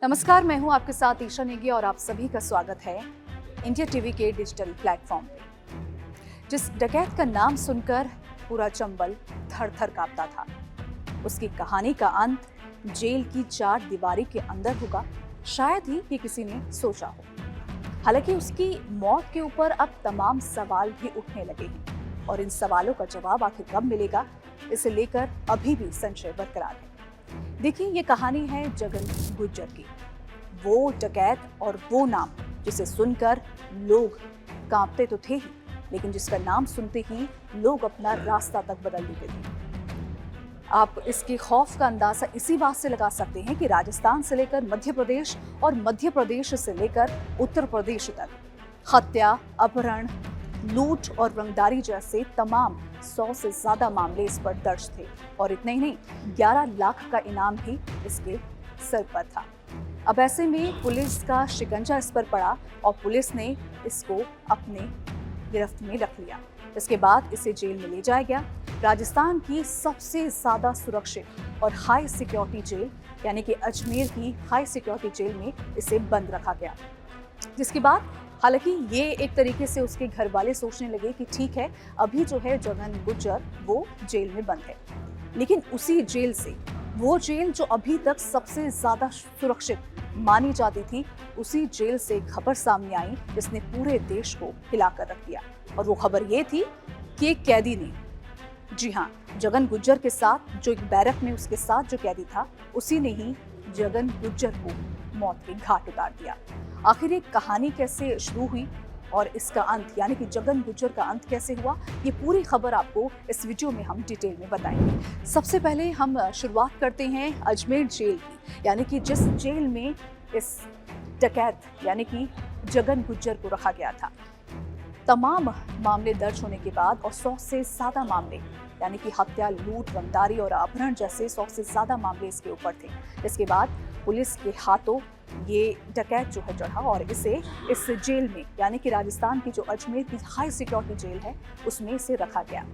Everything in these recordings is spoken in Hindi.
नमस्कार, मैं हूं आपके साथ ईशा नेगी और आप सभी का स्वागत है इंडिया टीवी के डिजिटल प्लेटफॉर्म पे। जिस डकैत का नाम सुनकर पूरा चंबल थर-थर कांपता था, उसकी कहानी का अंत जेल की चार दीवारी के अंदर होगा, शायद ही ये किसी ने सोचा हो। हालांकि उसकी मौत के ऊपर अब तमाम सवाल भी उठने लगे हैं और इन सवालों का जवाब आखिर कब मिलेगा, इसे लेकर अभी भी संशय बरकरार है। देखिए, ये कहानी है जगन गुज्जर की, वो डकैत और वो नाम जिसे सुनकर लोग कांपते तो थे ही, लेकिन जिसका नाम सुनते ही लोग अपना रास्ता तक बदल देते थे। आप इसके खौफ का अंदाजा इसी बात से लगा सकते हैं कि राजस्थान से लेकर मध्य प्रदेश और मध्य प्रदेश से लेकर उत्तर प्रदेश तक हत्या, अपहरण, लूट और रंगदारी जैसे तमाम 100 से ज्यादा मामले इस पर दर्ज थे और इतने ही नहीं, 11 लाख का इनाम भी इसके सर पर था। अब ऐसे में पुलिस का शिकंजा इस पर पड़ा और पुलिस ने इसको अपने गिरफ्त में रख लिया। इसके बाद इसे जेल में ले जाया गया। राजस्थान की सबसे ज्यादा सुरक्षित और हाई सिक्योरिटी जेल यानी कि अजमेर की हाई सिक्योरिटी जेल में इसे बंद रखा गया। जिसके बाद हालांकि ये एक तरीके से उसके घर वाले सोचने लगे कि ठीक है, अभी जो है जगन गुज्जर वो जेल में बंद है, लेकिन उसी जेल से, वो जेल जो अभी तक सबसे ज्यादा सुरक्षित मानी जाती थी, उसी जेल से खबर सामने आई जिसने पूरे देश को हिलाकर रख दिया। और वो खबर ये थी कि एक कैदी ने, जी हाँ, जगन गुज्जर के साथ जो एक बैरक में उसके साथ जो कैदी था, उसी ने ही जगन गुज्जर को मौत के घाट उतार दिया। आखिर ये कहानी कैसे शुरू हुई और इसका अंत यानी कि जगन गुज्जर का अंत कैसे हुआ, ये पूरी खबर आपको इस वीडियो में हम डिटेल में बताएंगे। सबसे पहले हम शुरुआत करते हैं अजमेर जेल की, यानी कि जिस जेल में इस डकैत यानी कि जगन गुज्जर को रखा गया था। तमाम मामले दर्ज होने के बाद और 100 से ज्यादा मामले यानी कि हत्या, लूट, रंगदारी और अपहरण जैसे 100 से ज्यादा मामले इसके ऊपर थे। इसके बाद पुलिस के हाथों ये डकैत जो है चढ़ा और इसे इस जेल में यानी कि राजस्थान की जो अजमेर की हाई सिक्योरिटी जेल है उसमें इसे रखा गया।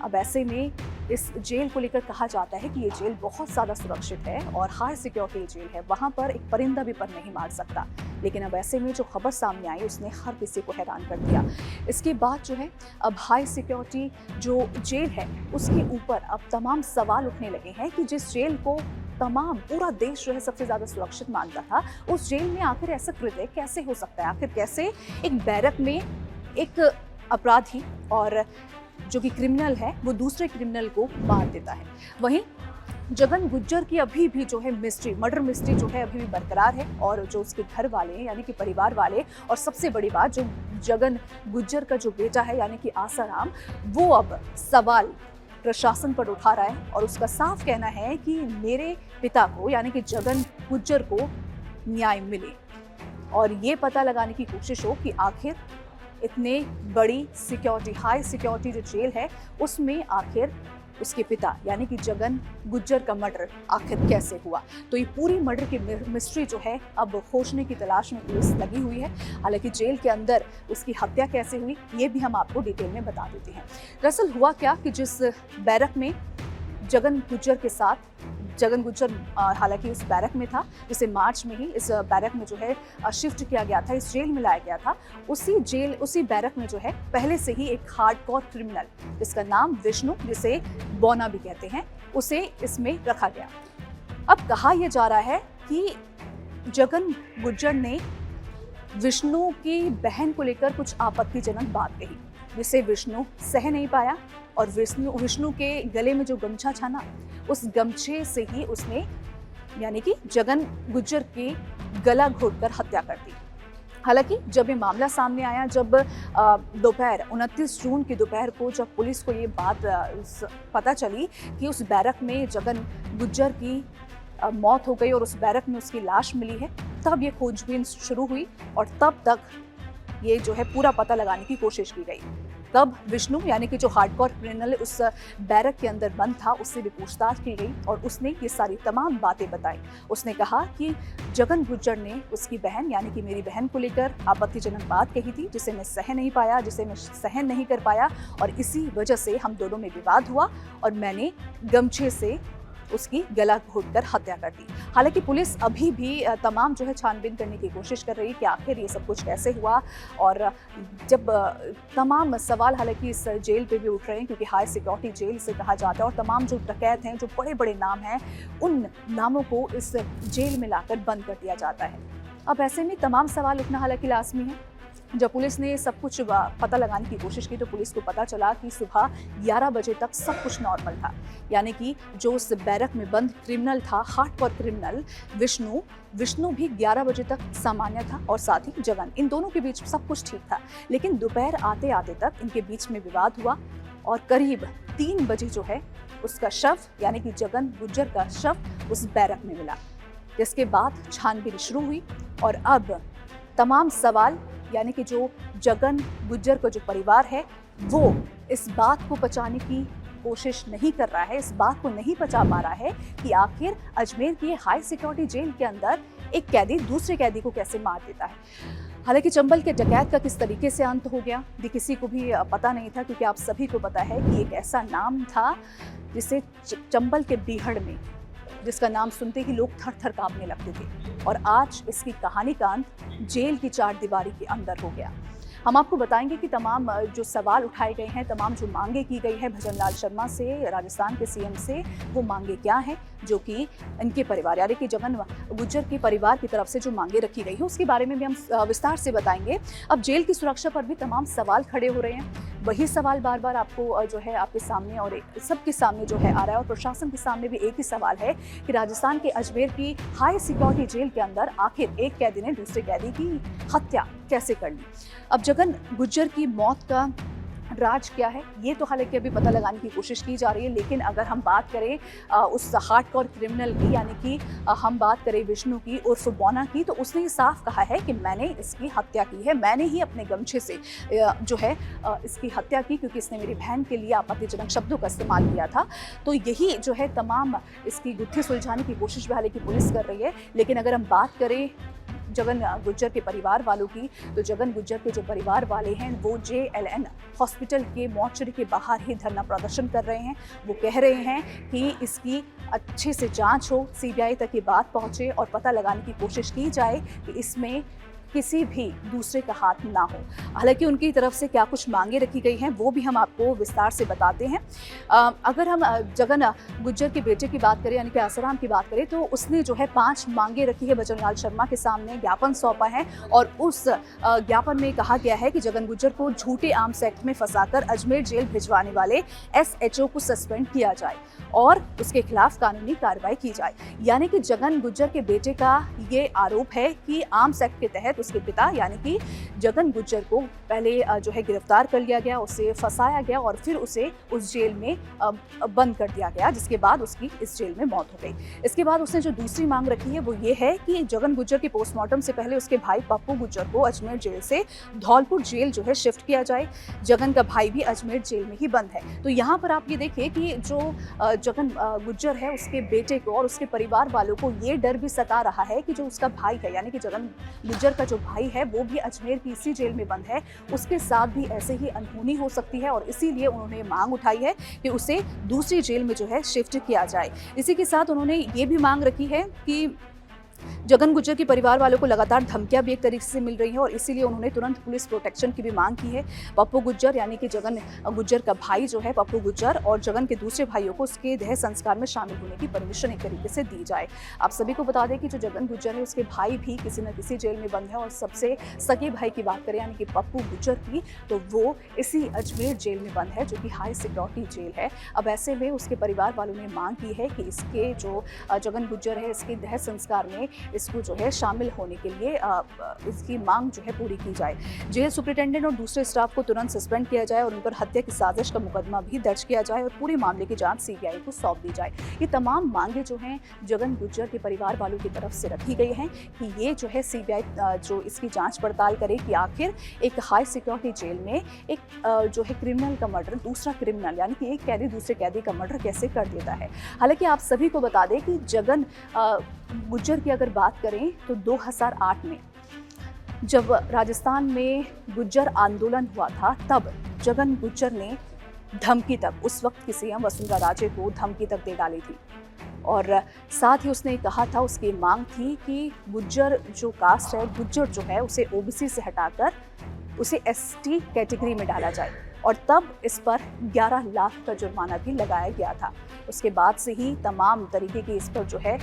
अब ऐसे में इस जेल को लेकर कहा जाता है कि ये जेल बहुत ज़्यादा सुरक्षित है और हाई सिक्योरिटी जेल है, वहाँ पर एक परिंदा भी पर नहीं मार सकता। लेकिन अब ऐसे में जो खबर सामने आई उसने हर किसी को हैरान कर दिया। इसके बाद जो है अब हाई सिक्योरिटी जो जेल है उसके ऊपर अब तमाम सवाल उठने लगे हैं कि जिस जेल को तमाम पूरा देश जो है सबसे ज़्यादा सुरक्षित मानता था, उस जेल में आखिर ऐसा कृत्य कैसे हो सकता है? आखिर कैसे एक बैरक में एक अपराधी और जो कि क्रिमिनल है वो दूसरे क्रिमिनल को मार देता है? वहीं जगन गुज्जर की अभी भी जो है मिस्ट्री, मर्डर मिस्ट्री जो है अभी भी बरकरार है और जो उसके घर वाले यानी कि परिवार वाले और सबसे बड़ी बात जो जगन गुज्जर का जो बेटा है यानी कि आसाराम, वो अब सवाल प्रशासन पर उठा रहा है और उसका साफ कहना है कि मेरे पिता को यानी कि जगन गुज्जर को न्याय मिले और ये पता लगाने की कोशिश हो कि आखिर इतने बड़ी सिक्योरिटी, हाई सिक्योरिटी जो जेल है उसमें आखिर उसके पिता यानी कि जगन गुज्जर का मर्डर आखिर कैसे हुआ। तो ये पूरी मर्डर की मिस्ट्री जो है अब खोजने की तलाश में पुलिस लगी हुई है। हालांकि जेल के अंदर उसकी हत्या कैसे हुई ये भी हम आपको डिटेल में बता देते हैं। दरअसल हुआ क्या कि जिस बैरक में जगन गुज्जर के साथ जगन गुज्जर हालांकि उस बैरक में था, जिसे मार्च में ही इस बैरक में जो है शिफ्ट किया गया था, इस जेल में लाया गया था, उसी बैरक में जो है पहले से ही एक हार्डकोर क्रिमिनल जिसका नाम विष्णु, जिसे बोना भी कहते हैं, उसे इसमें रखा गया। अब कहा यह जा रहा है कि जगन गुज्जर ने विष्णु की बहन को लेकर कुछ आपत्तिजनक बात कही, जिसे विष्णु सह नहीं पाया और विष्णु के गले में जो गमछा था ना, उस गमछे से ही उसने यानी कि जगन गुज्जर की गला घोटकर हत्या कर दी। हालांकि जब ये मामला सामने आया, जब दोपहर 29 जून की दोपहर को जब पुलिस को ये बात पता चली कि उस बैरक में जगन गुज्जर की मौत हो गई और उस बैरक में उसकी लाश मिली है, तब ये खोजबीन शुरू हुई और तब तक ये जो है पूरा पता लगाने की कोशिश की गई। तब विष्णु यानी कि जो हार्डकोर क्रिमिनल उस बैरक के अंदर बंद था, उससे भी पूछताछ की गई और उसने ये सारी तमाम बातें बताई। उसने कहा कि जगन गुज्जर ने उसकी बहन यानी कि मेरी बहन को लेकर आपत्तिजनक बात कही थी, जिसे मैं सह नहीं पाया, जिसे मैं सहन नहीं कर पाया और इसी वजह से हम दोनों में विवाद हुआ और मैंने गमछे से उसकी गला घोंटकर हत्या कर दी। हालांकि पुलिस अभी भी तमाम जो है छानबीन करने की कोशिश कर रही है कि आखिर ये सब कुछ कैसे हुआ। और जब तमाम सवाल हालांकि इस जेल पे भी उठ रहे हैं, क्योंकि हाई सिक्योरिटी जेल इसे कहा जाता है और तमाम जो डकैत हैं, जो बड़े बड़े नाम हैं, उन नामों को इस जेल में लाकर बंद कर दिया जाता है। अब ऐसे में तमाम सवाल उठना हालांकि लाजमी है। जब पुलिस ने सब कुछ पता लगाने की कोशिश की तो पुलिस को पता चला कि सुबह 11 बजे तक सब कुछ नॉर्मल था। यानी कि जो उस बैरक में बंद क्रिमिनल था, हार्डकोर क्रिमिनल विष्णु भी 11 बजे तक सामान्य था और साथ ही जगन, इन दोनों के बीच सब कुछ ठीक था। लेकिन दोपहर आते आते तक इनके बीच में विवाद हुआ और करीब 3 बजे जो है उसका शव यानी कि जगन गुज्जर का शव उस बैरक में मिला, जिसके बाद छानबीन शुरू हुई। और अब तमाम सवाल यानी कि जो जगन गुज्जर का जो परिवार है वो इस बात को पचाने की कोशिश नहीं कर रहा है, इस बात को नहीं पचा पा रहा है कि आखिर अजमेर की हाई सिक्योरिटी जेल के अंदर एक कैदी दूसरे कैदी को कैसे मार देता है। हालांकि चंबल के डकैत का किस तरीके से अंत हो गया ये किसी को भी पता नहीं था, क्योंकि आप सभी को पता है कि एक ऐसा नाम था जिसे चंबल के बीहड़ में, जिसका नाम सुनते ही लोग थर थर कांपने लगते थे। और आज इसकी कहानी का अंत जेल की चार दीवारी के अंदर हो गया। हम आपको बताएंगे कि तमाम जो सवाल उठाए गए हैं, तमाम जो मांगे की गई है भजन लाल शर्मा से, राजस्थान के सीएम से, वो मांगे क्या हैं जो कि इनके परिवार यानी कि जगन गुज्जर के परिवार की तरफ से जो मांगे रखी गई है उसके बारे में भी हम विस्तार से बताएंगे। अब जेल की सुरक्षा पर भी तमाम सवाल खड़े हो रहे हैं, वही सवाल बार बार आपको जो है आपके सामने और सबके सामने जो है आ रहा है। और प्रशासन के सामने भी एक ही सवाल है कि राजस्थान के अजमेर की हाई सिक्योरिटी जेल के अंदर आखिर एक कैदी ने दूसरे कैदी की हत्या कैसे कर ली। अब जगन गुज्जर की मौत का राज क्या है ये तो हालांकि अभी पता लगाने की कोशिश की जा रही है। लेकिन अगर हम बात करें उस हार्डकोर क्रिमिनल की यानी कि हम बात करें विष्णु की उर्फ बोना की, तो उसने ये साफ कहा है कि मैंने इसकी हत्या की है, मैंने ही अपने गमछे से जो है इसकी हत्या की, क्योंकि इसने मेरी बहन के लिए आपत्तिजनक शब्दों का इस्तेमाल किया था। तो यही जो है तमाम इसकी गुत्थी सुलझाने की कोशिश भी हालांकि पुलिस कर रही है। लेकिन अगर हम बात करें जगन गुज्जर के परिवार वालों की, तो जगन गुज्जर के जो परिवार वाले हैं वो JLN हॉस्पिटल के मॉर्चरी के बाहर ही धरना प्रदर्शन कर रहे हैं। वो कह रहे हैं कि इसकी अच्छे से जांच हो, CBI तक ये बात पहुंचे और पता लगाने की कोशिश की जाए कि इसमें किसी भी दूसरे का हाथ ना हो। हालांकि उनकी तरफ से क्या कुछ मांगे रखी गई हैं वो भी हम आपको विस्तार से बताते हैं। अगर हम जगन गुज्जर के बेटे की बात करें यानी कि आसाराम की बात करें, तो उसने जो है 5 मांगे रखी है, भजन लाल शर्मा के सामने ज्ञापन सौंपा है और उस ज्ञापन में कहा गया है कि जगन गुज्जर को झूठे आर्म्स एक्ट में फंसाकर अजमेर जेल भिजवाने वाले SHO को सस्पेंड किया जाए और उसके खिलाफ कानूनी कार्रवाई की जाए। यानी कि जगन गुज्जर के बेटे का ये आरोप है कि आर्म्स एक्ट के तहत उसके पिता यानी कि जगन गुज्जर को पहले जो है गिरफ्तार कर लिया गया, उसे फंसाया गया और फिर उसे उस जेल में बंद कर दिया गया, जिसके बाद उसकी इस जेल में मौत हो गई। इसके बाद उसने जो दूसरी मांग रखी है वो ये है कि जगन गुज्जर के पोस्टमार्टम से पहले उसके भाई पप्पू गुज्जर को अजमेर जेल से धौलपुर जेल जो है शिफ्ट किया जाए। जगन का भाई भी अजमेर जेल में ही बंद है। तो यहाँ पर आप ये देखिए कि जो जगन गुज्जर है उसके बेटे को और उसके परिवार वालों को ये डर भी सता रहा है कि जो उसका भाई है यानी कि जगन गुज्जर का जो भाई है वो भी अजमेर की इसी जेल में बंद है, उसके साथ भी ऐसे ही अनहोनी हो सकती है और इसीलिए उन्होंने मांग उठाई है कि उसे दूसरी जेल में जो है शिफ्ट किया जाए। इसी के साथ उन्होंने ये भी मांग रखी है कि जगन गुज्जर के परिवार वालों को लगातार धमकियां भी एक तरीके से मिल रही हैं और इसीलिए उन्होंने तुरंत पुलिस प्रोटेक्शन की भी मांग की है। पप्पू गुज्जर यानी कि जगन गुज्जर का भाई जो है पप्पू गुज्जर और जगन के दूसरे भाइयों को उसके देह संस्कार में शामिल होने की परमिशन एक तरीके से दी जाए। आप सभी को बता दें कि जो जगन गुज्जर है उसके भाई भी किसी न किसी जेल में बंद है और सबसे सगे भाई की बात करें यानी कि पप्पू गुज्जर की, तो वो इसी अजमेर जेल में बंद है जो कि हाई सिक्योरिटी जेल है। अब ऐसे में उसके परिवार वालों ने मांग की है कि इसके जो जगन गुज्जर है इसके देह संस्कार में इसको जो है शामिल होने के लिए इसकी मांग जो है पूरी की जाए। जेल सुपरिटेंडेंट और दूसरे स्टाफ को तुरंत सस्पेंड किया जाए और उन पर हत्या की साजिश का मुकदमा भी दर्ज किया जाए और पूरे मामले की जांच CBI को सौंप दी जाए। ये तमाम मांगे जो हैं जगन गुज्जर के परिवार वालों की तरफ से रखी गई हैं कि ये जो है CBI जो इसकी जांच पड़ताल करे कि आखिर एक हाई सिक्योरिटी जेल में एक जो है क्रिमिनल का मर्डर दूसरा क्रिमिनल यानी कि एक कैदी दूसरे कैदी का मर्डर कैसे कर देता है। हालांकि आप सभी को बता दें कि जगन गुज्जर की अगर बात करें तो 2008 में जब राजस्थान में गुज्जर आंदोलन हुआ था तब जगन गुज्जर ने धमकी तक उस वक्त की CM वसुंधरा राजे को धमकी तक दे डाली थी और साथ ही उसने कहा था, उसकी मांग थी कि गुज्जर जो कास्ट है, गुज्जर जो है, उसे ओबीसी से हटाकर उसे एसटी कैटेगरी में डाला जाए और तब इस पर 11 लाख का जुर्माना भी लगाया गया था। उसके बाद से ही तमाम तरीके की इस पर जो है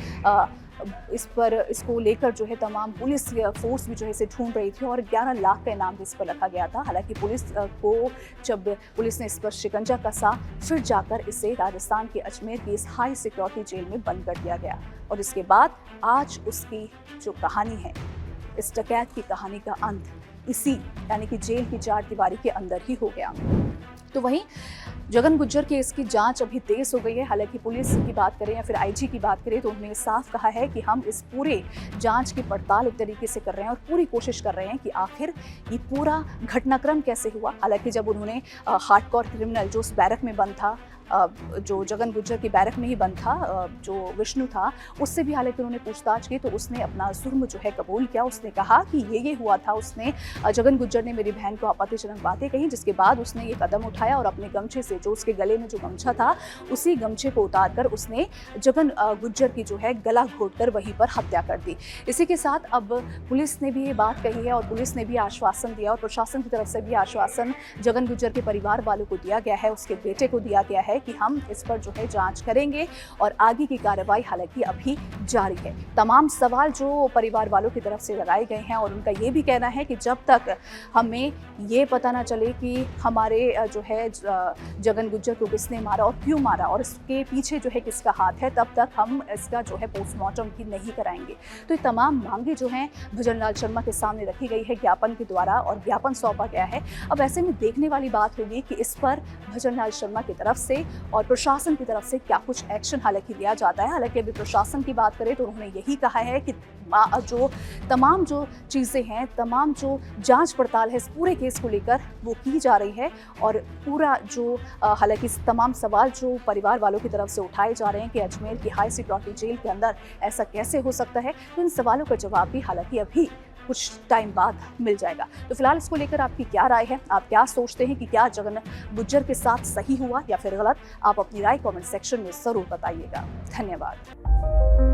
इसको लेकर जो है तमाम पुलिस फोर्स भी जो है इसे ढूंढ रही थी और 11 लाख का इनाम भी इस पर रखा गया था। हालांकि पुलिस को जब पुलिस ने इस पर शिकंजा कसा, फिर जाकर इसे राजस्थान के अजमेर की इस हाई सिक्योरिटी जेल में बंद कर दिया गया और इसके बाद आज उसकी जो कहानी है, इस डकैत की कहानी का अंत इसी यानी कि जेल की चारदीवारी के अंदर ही हो गया। तो वहीं जगन गुज्जर केस की जांच अभी तेज हो गई है। हालांकि पुलिस की बात करें या फिर आईजी की बात करें तो उन्होंने साफ कहा है कि हम इस पूरे जांच की पड़ताल एक तरीके से कर रहे हैं और पूरी कोशिश कर रहे हैं कि आखिर ये पूरा घटनाक्रम कैसे हुआ। हालांकि जब उन्होंने हार्डकोर क्रिमिनल जो उस बैरक में बंद था, जो जगन गुज्जर की बैरक में ही बंद था, जो विष्णु था, उससे भी हालांकि उन्होंने पूछताछ की तो उसने अपना जुर्म जो है कबूल किया। उसने कहा कि ये हुआ था, उसने जगन गुज्जर ने मेरी बहन को आपत्तिजनक बातें कही, जिसके बाद उसने ये कदम उठाया और अपने गमछे से, जो उसके गले में जो गमछा था, उसी गमछे को उतारकर उसने जगन गुज्जर की जो है गला घोंटकर वहीं पर हत्या कर दी। इसी के साथ अब पुलिस ने भी ये बात कही है और पुलिस ने भी आश्वासन दिया और प्रशासन की तरफ से भी आश्वासन जगन गुज्जर के परिवार वालों को दिया गया है, उसके बेटे को दिया गया है कि हम इस पर जो है जांच करेंगे और आगे की कार्रवाई हालांकि अभी जारी है। तमाम सवाल जो परिवार वालों की तरफ से लगाए गए हैं और उनका ये भी कहना है कि जब तक हमें ये पता ना चले कि हमारे जो है जगन गुज्जर को किसने मारा और क्यों मारा और इसके पीछे जो है किसका हाथ है, तब तक हम इसका जो है पोस्टमार्टम भी नहीं कराएंगे। तो ये तमाम मांगे जो हैं भजन लाल शर्मा के सामने रखी गई है ज्ञापन के द्वारा और ज्ञापन सौंपा गया है। अब ऐसे में देखने वाली बात होगी कि इस पर भजन लाल शर्मा की तरफ से और प्रशासन की तरफ से क्या कुछ एक्शन हालांकि लिया जाता है। हालांकि अभी प्रशासन की बात करें तो उन्होंने यही कहा है कि जो तमाम जो चीज़ें हैं, तमाम जो जांच पड़ताल है इस पूरे केस को लेकर वो की जा रही है और पूरा जो हालांकि तमाम सवाल जो परिवार वालों की तरफ से उठाए जा रहे हैं कि अजमेर की हाई सिक्योरिटी जेल के अंदर ऐसा कैसे हो सकता है, तो इन सवालों का जवाब भी हालांकि अभी कुछ टाइम बाद मिल जाएगा। तो फिलहाल इसको लेकर आपकी क्या राय है, आप क्या सोचते हैं कि क्या जगन गुज्जर के साथ सही हुआ या फिर गलत? आप अपनी राय कमेंट सेक्शन में जरूर बताइएगा। धन्यवाद।